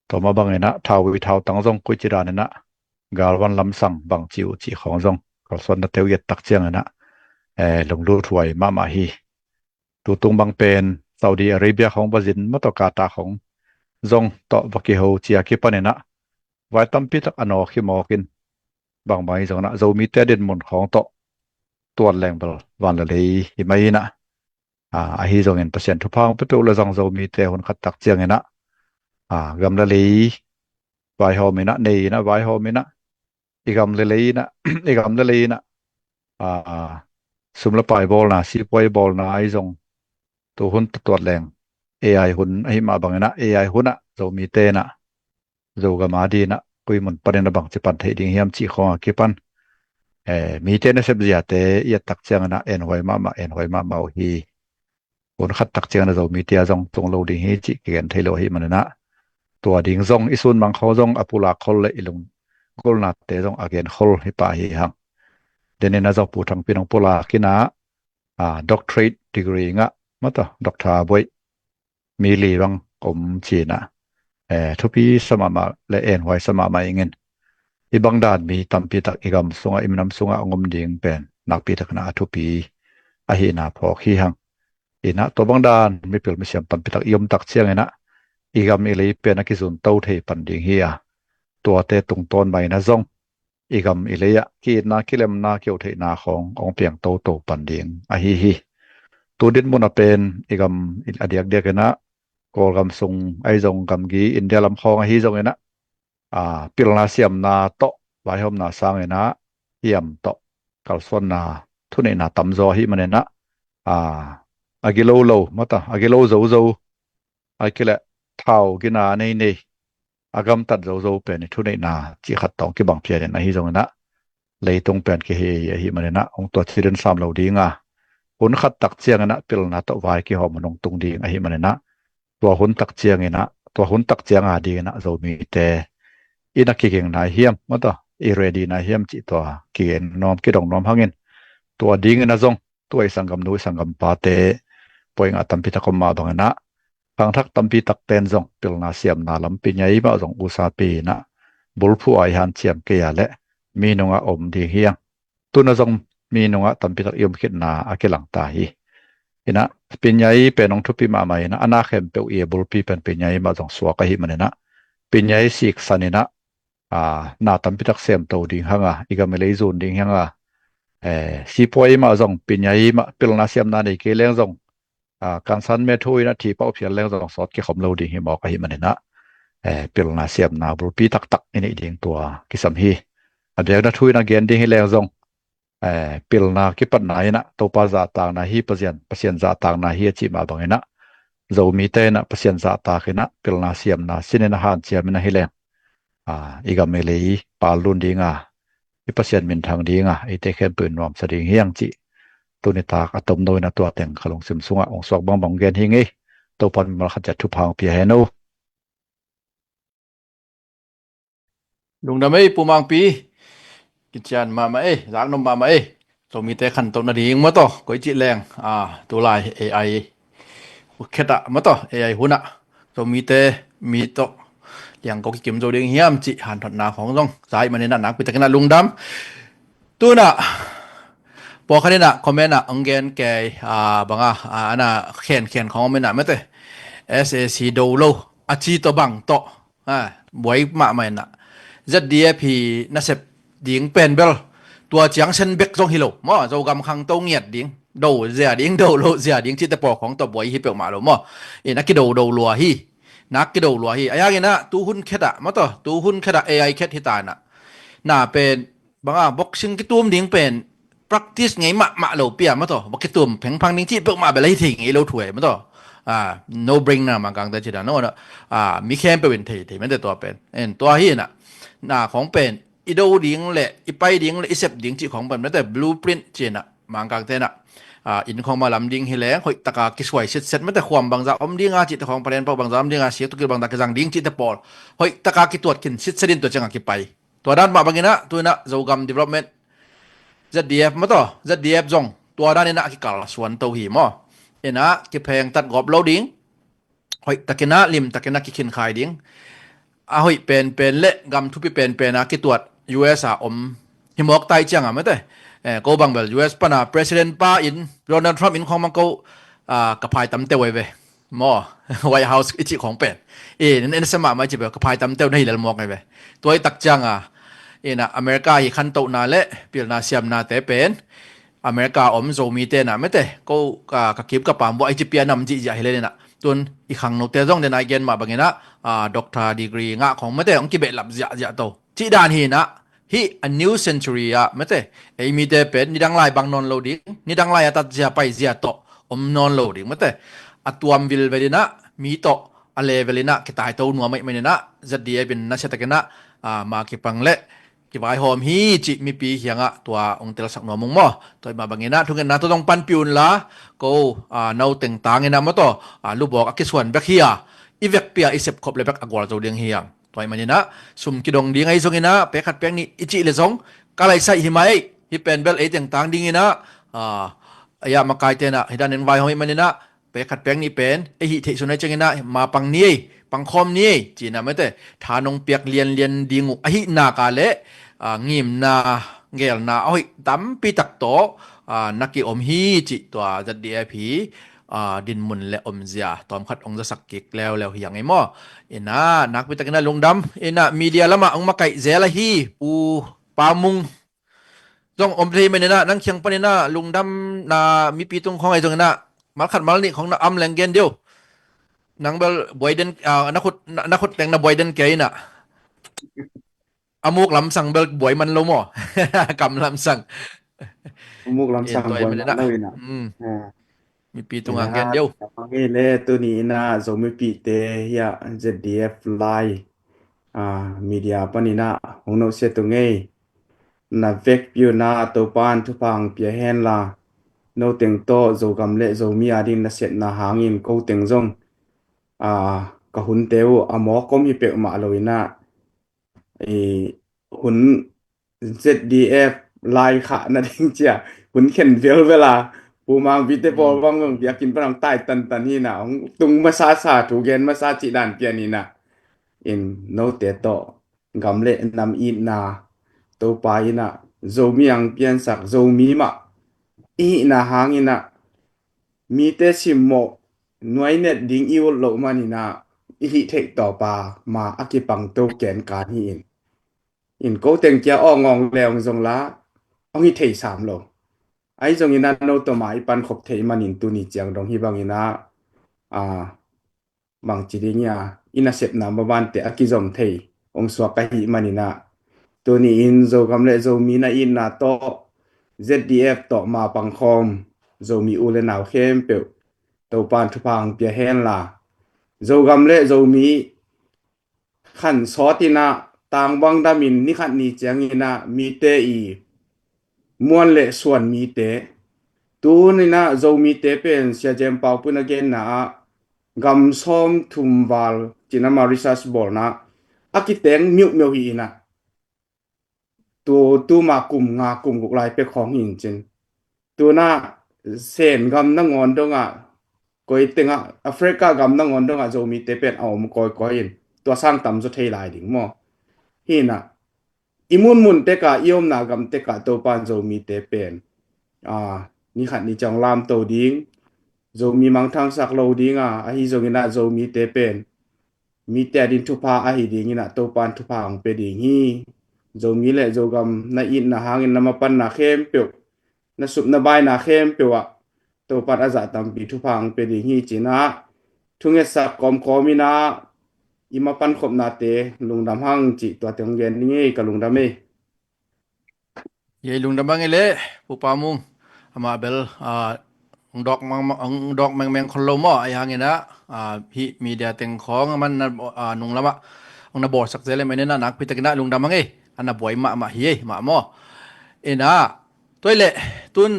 ตัวมาบังนะท้าววิท้าวตั้งซงกุจิรานะกาลวันลำสังบังจิวจีของซงก็ส่วนนัเตวเยตักเชียงนะลงรูถวยมาฮีตัวตรงบางเป็นซาอุดิอาระเบียของบราซิลมาตกาตาของซงต่อบักเกโฮเจียกิปันนะไว้ตั้มพิทักอนอคิมอกินบางใบซงนะจะมีแต่เด่นมุนของต่อตัวแรงบอลวันละเลยหิมะนะฮีซงเงินเปอร์เซ็นต์ทุกพังประตูละซงจะมีแต่คนขัดตักเจียงนะกำละเลยไว้หอมินะเนยนะไว้หอมินะอีกกำละเลยนะอีกกำละเลยนะสุมละปายบอลนะซีปอยบอลนะไอซงตัวหุ่นตัวแรง AI หุ่นไอมาบังนะ AI หุ่นนะจะมีเตนะจะก็มาดีนะคุยมันประเด็นบังจะปันเทดิ่งเฮียมจีของกิปันมีเตนะเสพเสียเตยตักเจียงนะเอ็นหอยมาฮีหุ่นขัดตักเจียงนะจะมีเตียจงตรงโลดิ่งฮีจีเกียนเทโลฮีมันนะตัวดิ่งจงอิสุนบังเขาจงอปุลาคอลเลยอิลุงกอลนัดเตจงอาเกนคอลให้ป่าฮีหังเดนนะจะพูดทางพี่น้องปุลากินะdoctorate degree งะมาต่อด็อกเตอร์บอยมีลีบังกมจีนะทุปีสมามาและเอ็นไว้สมามาเงินอีบางด้านมีตัมปีตักอีกำสุงอิมนำสุงองมดิ่งเป็นนักปีตักนาทุปีอาหินาพอขี้หังอีนะตัวบางด้านมีเปลี่ยนไม่เสียมตัมปีตักยมตักเชียงนะอีกำอีเลยเป็นนักกิจุนเต้าเทปันดิ่งเฮียตัวเตตุงต้นใบนะซงอีกำอีเลยกีนากิเลมนาเกี่ยวเทนาขององเปียงโตปันดิ่งอาฮีตัวดินมุนเป็นอีกำอีเดียกนะก็กำทรงไอจงกำกีอินเดียลำคองฮีจงนะปิลนาเสียมนาโตไว้หอมนาสร้างนะเยี่ยมโตกัลส่วนนาทุนนาตั้มโซฮีมันนะอากิโลโลมาตาอากิโลโซอากิเลเท่ากินาในอากำตัดโซเป็นทุนนาจีขัดตองกิบังเพียรนะฮีจงนะเลยตรงเป็นกิเฮีมันนะองตัวที่เดินสามเหล่าดีงาหุ่นขัดตักเชียงนะปิลนาโตไว้กิหอมนงตรงดีงฮีมันนะตัวหุ่นตักเจียงนะตัวหุ่นตักเจียงดีนะจะมีแต่อินักเก่งนายเฮียมมาต่ออีเรดีนายเฮียมจิตัวเก่งน้อมกิดองน้อมพังเงินตัวดิ่งนะจงตัวไอสังกัมนุสังกัมปาเตปอยงตัมพิทักมาบังนะพังทักตัมพิทักเตนจงปิลนาเสียมนาลำปีใหญ่มาจงอุสาปีนะบุลผู้ไอหันเจียมเกียและมีนงอมดีเฮียงตัวนะจงมีนงตัมพิทักยมคิดนาอาเกลังตาฮีนะเป็นใหญ่เป็นน้องทุบปีมาใหม่นะอนาเข้มเปียวเอบุลปีเป็นใหญ่มาจงสวกะหิมันนะเป็นใหญ่สิกสันนะนาตัมพิทักเสียมโตดิ่งหังอีกาเมลัยซูนดิ่งหังสีปอยมาจงเป็นใหญ่มาเปลนาเสียมนาในเกลี้ยงจงการสันเมทุยนะที่เป้าเพียรเลี้ยงจงสอดเกี่ยวกับเราดิ่งหิมอกะหิมันนะเปลนาเสียมนาบุลปีตักนี่ดิ่งตัวกิสัมฮีเดี๋ยวนะทุยนะเกณฑ์ดิ่งให้เลี้ยงจงปิลนาคิปันไหนนะตัวปาจาต่างนะฮีเปอร์เซ็นต์จาต่างนะฮีจีมาบังนะจะมีเตนะเปอร์เซ็นต์จาตาขึ้นนะปิลนาเสียมนะสินนะฮันเสียมนะฮิเลงอีกาเมลีปาลุนดีงาอีเปอร์เซ็นต์มินทางดีงาอีเตเข้มปืนรวมสดิงเฮียงจีตัวนิตากอะตอมโดยนะตัวแต่งขลงซิมซุงองสวกบังเกนฮิงตัวปอนมาขจัดทุพางเปียเฮโนลุงดำปูมังปีกิจการมาอยากนมมาตัวมีแต่ขั้นตอนดีมาต่อก้อยจิแรงตัวลาย AI แค่มาต่อ AI หุ่นตัวมีแต่มีต่ออย่างก็กิมโจเดียงเฮียมจิหันถอดนาของต้องสายมาในนั้นนักปิตกันนะลุงดำตัวน่ะพอคันนี้น่ะคอมเมนต์น่ะอังเกนแกบังอันน่ะเขียนของมันน่ะไม่แต่ SAC โดโลอาชีตัวบังต่อบวยมาใหม่น่ะ ZDF น่ะเสพดิ่งเป็นเบลตัวเจียงเช่นเบกจงฮิโลมอเจ้ากำคังโตเงียดดิ่งโดเสียดิ่งโดโลเสียดิ่งที่ตะปอของตัวบวยฮิเปียวมาโลมอนักกิโดลัวฮี นักกิโดหลัวฮีอายากินะตูหุนเคดะมาต่อตูหุนเคดะ AI เคดฮิตานะน่าเป็นบางบ็อกซิ่งกิตุมดิ้งเป็น practice ไงมะโลเปียมาต่อบักกิตุมแผงพังดิ้งที่เปิกมาเบลให้ทิ้งไอ้โลถวยมาต่อno bring นะมันกังแต่จิดาโน่นะมีแคมเปเป็นที่มันแต่ตัวเป็นตัวฮีน่ะของเป็นอีโดดิ้งและอีไปดิ้งและอีเซปดิ้งที่ของเป็นแต่ blueprint จีน่ะมันกังแต่น่ะอินของมาลำดิ้งให้แลงหอยตะกากิสวยเสร็จมันแต่ความบางจาอมดิ้งจิตของประเด็นพบางจาอมดิ้งเสียตุกิบางตะกจังดิ้งจิตปอลหอยตะกากิตรวจกินสิดินตัวจังกิไปตัวด้านมาบางนะตัวน่ะโจกรรม development ZDF มาต่อ ZDF จงตัวด้านนี้น่ะกิกาลส่วนตัวหีมน่ะกิแพงตัดกอบโลดิ้งหอยตะกินะลิมตะกินะกิขินขายดิ้งหอยเป็นเละกำทุบเป็นนะกิตรวจ US อมหิมอกไตจังไม่ได้ก็บางเบล US ปะนะ President ป้าอิน Donald Trump อินของมันก็กระพายตำเตวไว้เว้มอ White House อิจิของเป็นนั่นสมัยมาจิแบบกระพายตำเตวในหิลมอกไงเว้ตัวไอ้ตักจังนะอเมริกาอีคันโตนาเละเปียนาเซียมนาเตเป็นอเมริกาอมโซมีเตนะไม่ได้ก็กะคิบกะปามว่าไอ้จิเปียนำจิจะให้เลยนะตัวอีขังโนเตจงเดนายเกนมาบางนะด็อกเตอร์ดีกรีงะของไม่ได้ของกิเบลับจะโตที่ด้านฮีนะhi a new century mate ei mi te pen ni dang lai bang non loading ni dang lai atat ja pai zia to non loading mate atuam vil velina mi to ale velina kitai to nu mai menina zadia bin na setakena ma ki pangle ki bai hom hi chi mi pi hianga tua ong tel sak no mong mo toy ma bangena thungen na to dong pan piun la ko nau teng tang ina mo to lu bok akiswan bek hiya ivek pia isep khop le bek agwal zo ding hiang toy manina sum kidong ding ai zongina pe khat peng ni ichi le zong kalai sai himai hi pen bel e teng tang ding ina aya makai te na hidan en vai hoi manina pe khat peng ni pen e hi the sunai chengina ma pang ni pang khom ni china mate thanong piak lian dingu a hi na ka le ngim na ngel na oi tam pi tak to naki om hi chi to ZDFดินมุนและอมเสียตอมขัดองจะสักกิกแล้วอย่างไอ้หม้อนักวิทยาการลงดำมีเดียละมาองมาไก่เซละฮีปูปามุงจงอมทีมันนะนั่งเคียงปนนะลงดำมีปีตรงของไอ้ตรงนะมาขัดมานี่ของอัมแลงเกนเดียวนังเบลบอยเดนนักขุดแต่งนะบอยเดนเกยน่ะอามุกลำสั่งเบลบอยมันโลมอกำลำสั่งมุกลำสั่งบอยมันเลยนะมีปีตรงงานเดียวนี่แหละตัวนี้นะสมมุติปีเตยะ ZDF Liveมีเดียปานนี้นะของเราเสียตรงนี้นะเวกอยู่นะตัวปานทุพังเปียแฮนล่ะโนเต็งโตโจกำเละโจมีอาดินนะเสร็จนะหางินกูเต็งจงกะหุนเตวอะหมอก็มีเปะมาเลยนะหุน ZDF Live ค่ะนะจริงจ้ะหุนเข็นเวลาปูมังวิเตปอลวังอยากกินปรังใต้ตันนี่นะตุงมาซาถูเกนมาซาจิดานเปียนี่นะอินโนเตโตกำเละนำอีนาโตปายนะโจมียังเปียนสักโจมีมาอีนะหางอินะมีเตชิมโมหน่วยเน็ตดิ้งอีวโลมานี่นะอีหิเทคต่อปามาอากิปังโตแกนการฮีอินโกเต็งเจียอ้องงแล้วจงละเอาหิเท3โลไอ้จงอินะโนตมาอีปันขบเทมันอินตุนิจังดงฮิบังอินะบางจิดิญาอินะเสพนามบ้านเตอกิจอมเทองสวกะหิมันอินะตัวนี้อินโจกำเละโจมีนะอินนะโต ZDF ต่อมาปังคอมโจมีอุเลนาวเข้มเปวตัวปานทุพังเปียแฮนล่ะโจกำเละโจมีขันซอตินะต่างบางดามินนี่ขันนี้จังอินะมีเตอีมวนเละส่วนมีเตตูนี่นะโจมีเตเป็นเสียเจมเปาปุนเกนนะกำซ้อมทุมวาลจินามาริซัสบอลนะอากิเตงมิวฮีนะตัวมากุมงากุมกุกลายเป็นของหินจินตัวน่ะเซนกำนังงอนดงกอยเตงแอฟริกากำนังงอนดงโจมีเตเป็นเอามกอยอินตัวสร้างตำสุดเทลายดิ่งมอฮีนะอิมุนเตกะยอมนากำเตกะตัวปานโจมีเตเป็นนี่ขัดนี่จังลามโตดิ้งโจมีมังทางสักโลดิ้งฮิโจงินะโจมีเตเป็นมีแต่ดินทุพาหิดิ้งนะตัวปานทุพาของเปดิ้งฮีโจมีและโจกำนะอินนะหางินนะมาปันนะเข้มเปียวนะสุบนะบายนะเข้มเปียวตัวปานอาจาตำปีทุพาของเปดิ้งฮีจินะทุงเอสักกอมคอมินะ อีมาปันขบนาเตลุงดำหังจิตัวเตียงเย็นนี่กับลุงดำเม ye lung dam ngele pu pa mung ama bel ong dok meng meng khol lo mo ai hangena hi media teng khong man nung lama ong na bor sak zele menena nak pitakina lung dam nge ana boy ma hi ma mo ena toilet tun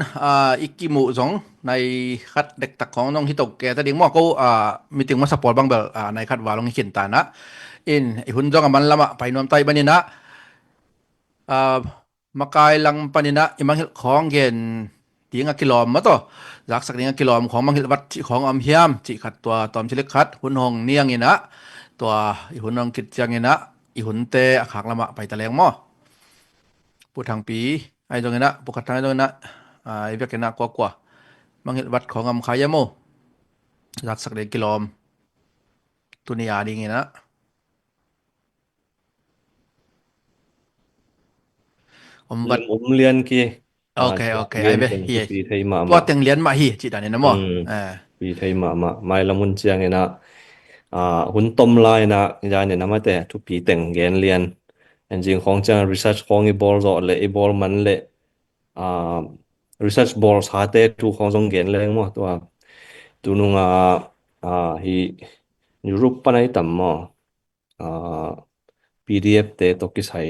ikimu zong nai khat dek tak khong nong hi tok ke ta ding mo ko meeting ma support bang bel nai khat wa long hin ta na in i hun jong man lama pai nom tai banina makai lang panina imang hil khong gen tinga kilom ma to jak sak tinga kilom khong mang hil wat chi khong am hiam chi khat tua tom chile khat hun hong niang ina tua i hun hong kit chang ina i hun te akhak lama pai ta leng mo pu thang pi ai jong ina pu khat thang jong ina ai vek ina kwa mang hil wat khong am khaya mo jak sak de kilom tunia ding ina watเรียนกี okay ai be hi ปีไทยมา ตัวเต็งเลียนมาhi chi dan ina mo ปีไทยมาไม่ละมุนเจียงเนะหุ่นต้มลายนะยานเนี่ยนะมาแต่ทุกปีแต่งเรียนจริงของจัง research ของอีบอลจอเลยอีบอลมันเลยresearch ball หาแต่ทุกของจงเรียนเลยมั้งตัวนุ่งฮียุโรปปานไหนต่ำมั้งPDF เตตกิใส่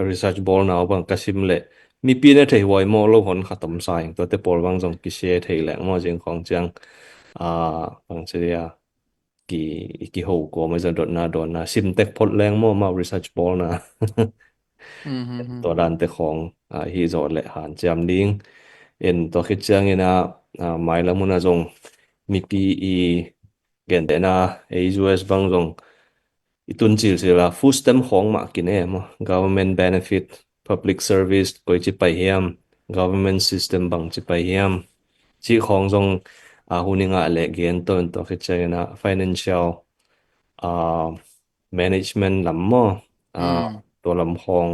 research ball นะบางกสิมเลยมีปีนี้เทวอยมอโลหนขัดตำสายตัวเตปอลบางจงกิเชเทแหลงมั้งจริงของจังบางเสียกี่หูก็ไม่จะโดนนะซิมเทคพดแรงมั้งมา research ball นะตัวด้านเตของฮีจอดเลยหันจำดิ้งตัวคิดจังนะไม่ละมุนจงมีปีเกณฑ์แต่นะAUS บางจงตุนจิลสิละ full stem ของมากินเองมั้ง government benefit public service ก็จะไปเฮียม government system บางจะไปเฮียมที่ของจงหุ่นงาเล็กเกณฑ์ตัวคิดจังนะ financial management ลำมั้งตัวลำของ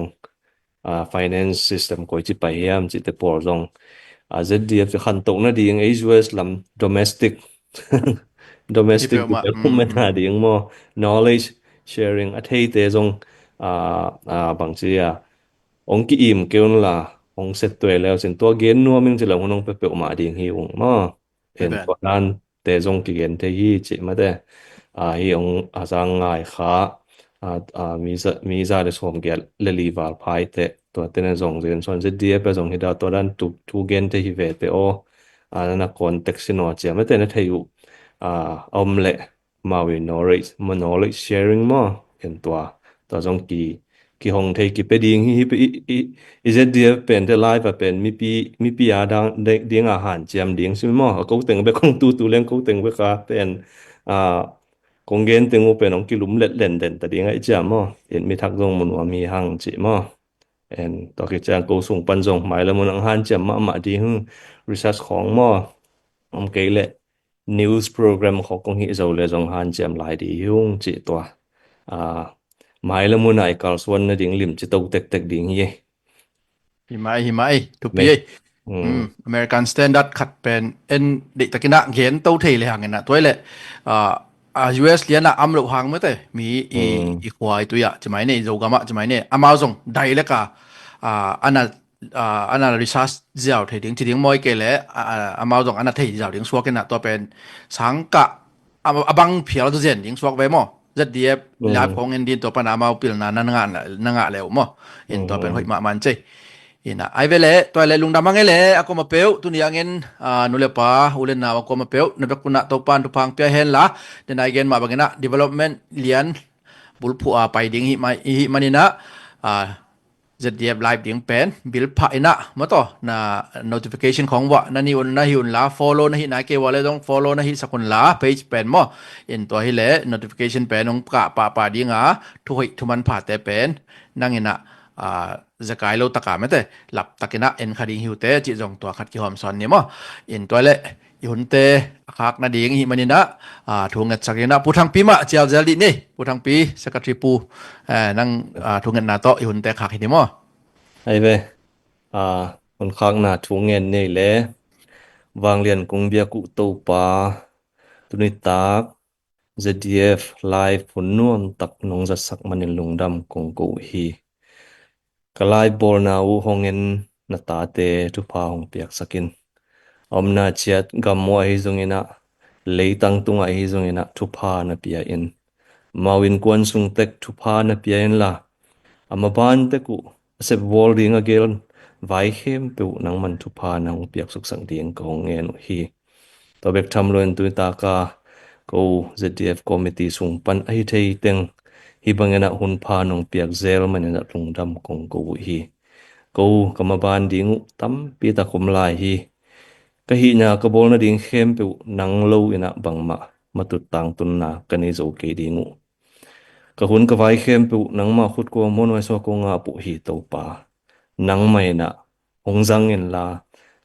finance system ก็จะไปเฮียมจิตเตปอลจงZDF จะขันตกนะดีอย่าง AUS ลำ domestic development นะดีอย่างมั้ง knowledge sharing อัธยาศัยจงบางทีองค์อิ่มเกี่ยวนั่นล่ะองค์เสร็จตัวแล้วเสร็จตัวเกณฑ์นัวมึงจะเหลือคนองไปเปิดมาดีอย่างหิวมั้งเห็นตัวนั้นแต่จงเกณฑ์เที่จิมาแต่หิวสังไงข้ามีซาเดสโฮมเกลเลลีวาลพายแต่ตัวเต้นจงเรียนส่วนจะดีไปจงหิดาตัวนั้นทุกเกณฑ์ที่เวทไปโอนักคอนเท็กซ์โนเจียไม่แต่ในไทยอยู่อมเละมาวิ knowledge sharing มั้งเห็นตัวจงกี่ห้องไทยกี่ไปดิ้งอีจะดีเป็นแต่ไลฟ์เป็นมีปีดังดิ้งอาหารเจียมดิ้งใช่ไหมมั้งเขาแต่งไปของตู้เลี้ยงเขาแต่งไปค่ะเป็นคงเกณฑ์แต่งเป็นองค์กิลุมเล่นแต่ดิ้งไอ้เจียมมั้งเห็นมีทักจงมันว่ามีหังจิมั้งตัวกิจการกูส่งปันจงหมายแล้วมันอาหารเจียมมาดิ้ง research ของมั้งเกลเลยnews program ของกงฮิโซเลจงหันเจียมหลายดียุ่งจิตัวหมายละมุนไอ้กาลสวนนะดิ่งลิมจิตเอาเต็กดิ่งเย่หิมะทุกปีAmerican Standard ขัดเป็นเด็กตะกินะเขียนเต้าเทเลยห่างกันนะตัวเลยUS เรียนนะอัมลุห่างไม่แต่มีอีควายตัวจะหมายเนี่ยโจกามะจะหมายเนี่ย Amazon ได้แล้วก็อันนั้นresearch เจ้าเทดิ้งที่ดิ้งมอยเกเลยAmazon อันนั้นเทเจ้าดิ้งสวกกันนะตัวเป็นสังกะบังเพียรตัวเจนดิ้งสวกไว้มั้งZDF ลาบของเอ็นดินตัวปนามาปิลนานังงานแล้วมั้งเห็นตัวเป็นหอยมามันใจina ai vele to le lung damang ele ako mapeu tu ni angin nule pa ulen na ako mapeu na bekuna to pan tu pang pia hen la den again ma bagena development lian bulpu pai ding hi manina ZDF live ding pen bil pha ina mato na notification khong wa na ni un na hi un la follow na hi na ke wale dong follow na hi sakun la page pen mo in to hi le notification pen ong pa dinga thu hoi thuman pha te pen nangina zakai lo taka mete lap takina en khading hiute chi jong to khat ki hom son ni mo in toile ihunte khak na ding hi manina thungat sakina puthang pi ma chial jali ni puthang pi secretary pu nang thungat na to ihunte khak hi ni mo ai ve kon khak na thungen nei le wang lian kung bia ku to pa tuni tak ZDF live ผลน่วมตักนงจัดสักมันในลงดำกงกูฮีกลายบอลนาอูหงเงินนาตาเตทุพาหงเปียกสักินอมนาเชียดกำมัวฮิซุงินะเลยตังตุงไอฮิซุงินะทุพานาเปียอินมาวินกวนสุงเต็กทุพานาเปียอินละอามาบานเตกุเซบวอลดิงอเกลไวเข้มเปียวนังมันทุพานาหงเปียกสุกสังเดียงกงเงินฮีตัวเบกทำลวนตุนตากากูZDF committee สุงปันไอเทยเต็งฮิบังเงินหุ่นพานงเปียกเซลมันนัดลงดำกงกูฮีกูกำมาบานดิงุตั้มปีตะคุมลายฮีก็ฮีน่ะกบอลน่ะดิงเข้มเปียวนังโลอินะบังมาตุดตังตุนน่ะกันนี้โจเกดิงุก็หุ่นก็ไว้เข้มเปียวนังมาขุดกวมอนไว้สวกงาปุฮีเตาป่านังไม่น่ะหงจังเงินลา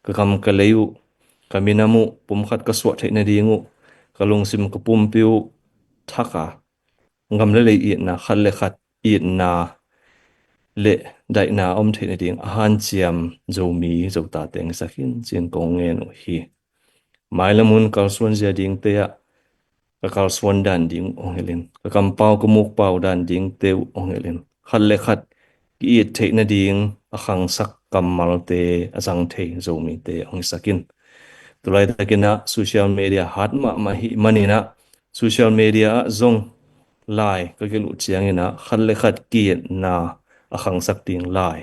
ก็คำกะเลวkami namu pum khat ka swat the na dingu kalung sim ka pum piu thaka ngam le le i na khal le khat i na le dai na om the na ding han chiam zo mi zo ta teng sakhin chin kong nge no hi mailamun kal swan zia ding te ya ka kal swan dan ding ongelin ka kam pau ka muk pau dan ding teu ongelin khal le khat ki i the na ding a khang sak kamal te azang the zo mi te ong sakin tulai takina social media hatma mahi manina social media zong lai ka gelu chiangina khalle khat ki na akhang sak ting lai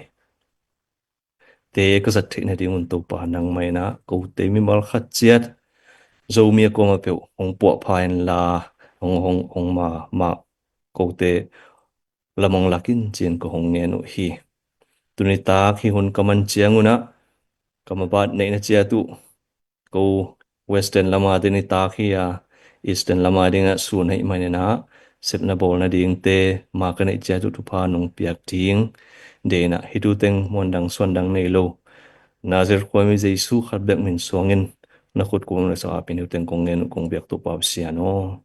te ka sat thina dingun to pa nang mai na ko te mi mal khat chiat zo mi ko ma pe ong po phain la ong ma ko te lamong lakin chin ko hong nge no hi tunita khi hun kaman chianguna kamabat nei na chia tu ko western lama dini takhia eastern lama dinga sun hai manena sepna bol na ding te ma kana cha tu thupa nong piak ting de na hitu teng mondang sondang nei lo nazir kwami jesu khat bek min songin na khut kum na sa pinu teng kong ngen kong biak tu pa siano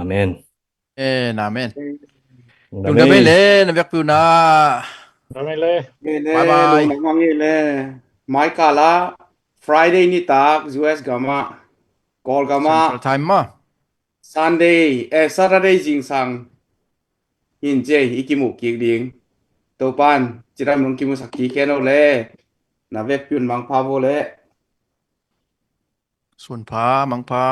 amen amen yung da le na biak pu na แล้วไม่เลย bye bye ลงนังนี่เลยไม้กาลา Friday นี่ตาก US กามา call กามา central time ma Sunday Saturday จิงสังยินเจอีกิมุกกิกดิงตัวปานจิรำลงกิมุสักกีแค่นเอาเลยนาเวกปิ่นมังพาโวเลย ส่วนพามังพา